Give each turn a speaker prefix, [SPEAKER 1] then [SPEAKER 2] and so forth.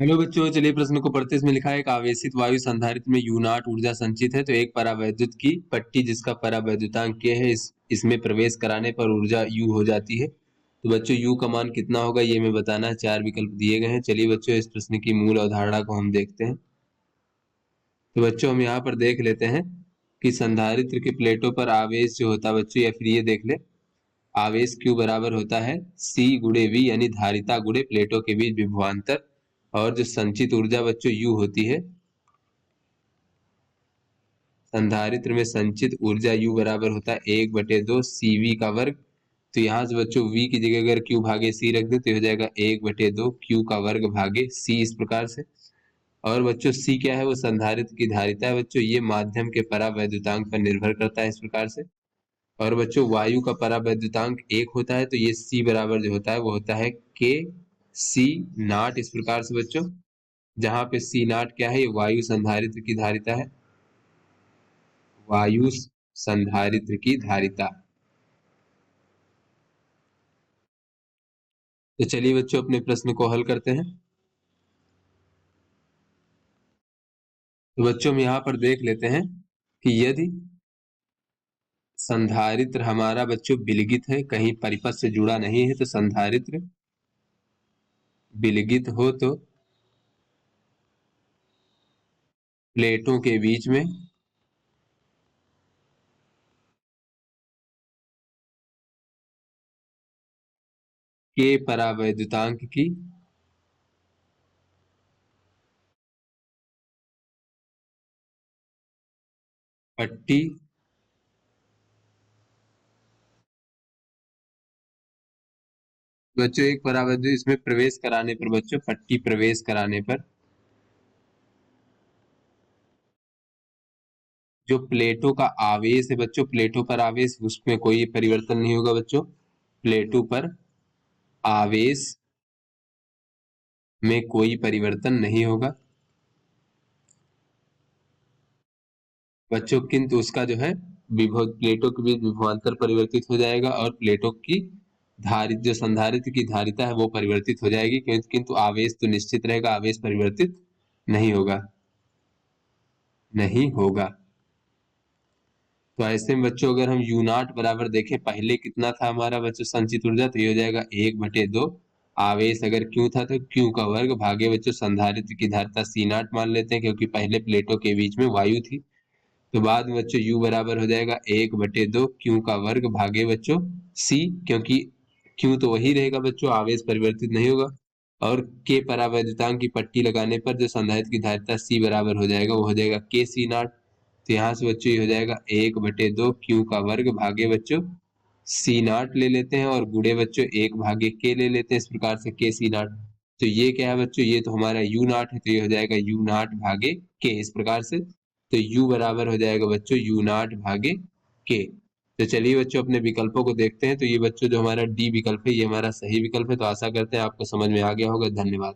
[SPEAKER 1] Hello बच्चों, चलिए प्रश्न को पढ़ते। इसमें लिखा है एक आवेशित वायु संधारित्र में यू नॉट ऊर्जा संचित है, तो एक परावैद्युत की पट्टी जिसका परावैद्युतांक K है इसमें प्रवेश कराने पर ऊर्जा U हो जाती है। तो बच्चों U का मान कितना होगा ये हमें बताना है। 4 विकल्प दिए गए हैं। चलिए बच्चों इस प्रश्न की मूल अवधारणा को हम देखते हैं। तो बच्चों हम यहाँ पर देख लेते हैं कि संधारित्र की प्लेटों पर आवेश जो होता है बच्चों, या फिर ये देख ले, आवेश Q बराबर होता है C गुणे V, यानी धारिता गुणे प्लेटों के बीच विभवांतर। और जो संचित ऊर्जा बच्चों U होती है, संधारित्र में संचित ऊर्जा U बराबर होता है 1/2 CV का वर्ग। तो यहाँ से बच्चों V की जगह अगर Q भागे C रख दे तो हो जाएगा 1/2 Q का वर्ग भागे C, इस प्रकार से। और बच्चों C क्या है, वो संधारित्र की धारिता है बच्चों, ये माध्यम के परावैद्युतांक पर निर्भर करता है, इस प्रकार से। और बच्चों वायु का परावैद्युतांक 1 होता है, तो ये C बराबर जो होता है वो होता है K C नॉट, इस प्रकार से बच्चों। जहाँ पे C नॉट क्या है, ये वायु संधारित्र की धारिता है, वायु संधारित्र की धारिता। तो चलिए बच्चों अपने प्रश्न को हल करते हैं। तो बच्चों हम यहाँ पर देख लेते हैं कि यदि संधारित्र हमारा बच्चों विलगित है, कहीं परिपथ से जुड़ा नहीं है, तो संधारित्र विलगित हो तो प्लेटों के बीच में के परावैद्युतांक की पट्टी बच्चों एक परावैद्युत इसमें प्रवेश कराने पर बच्चों, पट्टी प्रवेश कराने पर जो प्लेटों का आवेश है बच्चों, प्लेटों पर आवेश, उसमें कोई परिवर्तन नहीं होगा बच्चों। प्लेटों पर आवेश में कोई परिवर्तन नहीं होगा बच्चों, किंतु उसका जो है विभव, प्लेटों के बीच विभवांतर परिवर्तित हो जाएगा और प्लेटों की धारित जो संधारित्र की धारिता है वो परिवर्तित हो जाएगी, किंतु आवेश तो निश्चित रहेगा, आवेश परिवर्तित नहीं होगा, नहीं होगा। तो ऐसे में बच्चों अगर हम यू नॉट बराबर देखें, पहले कितना था हमारा बच्चों संचित ऊर्जा, तो ये हो जाएगा 1/2 आवेश अगर क्यू था तो क्यू का वर्ग भागे बच्चों संधारित्र की धारिता C नॉट मान लेते हैं, क्योंकि पहले प्लेटों के बीच में वायु थी। तो बाद में बच्चों U बराबर हो जाएगा 1/2 क्यू का वर्ग भागे बच्चों C, क्योंकि क्यू तो वही रहेगा बच्चों, आवेश परिवर्तित नहीं होगा। और के परावैद्युतांक की पट्टी लगाने पर जो संधारित्र की धारिता C बराबर हो जाएगा वो हो जाएगा के C नॉट। तो यहाँ से बच्चों ये हो जाएगा 1/2 क्यू का वर्ग भागे बच्चों C नॉट ले लेते हैं, और गुणे बच्चों 1 भागे के ले लेते हैं, इस प्रकार से के C नॉट। तो ये क्या है बच्चों, ये तो हमारा U नॉट है, तो ये हो जाएगा U नॉट भागे के, इस प्रकार से। तो U बराबर हो जाएगा बच्चों U नॉट भागे के। तो चलिए बच्चों अपने विकल्पों को देखते हैं। तो ये बच्चों जो हमारा डी विकल्प है ये हमारा सही विकल्प है। तो आशा करते हैं आपको समझ में आ गया होगा। धन्यवाद।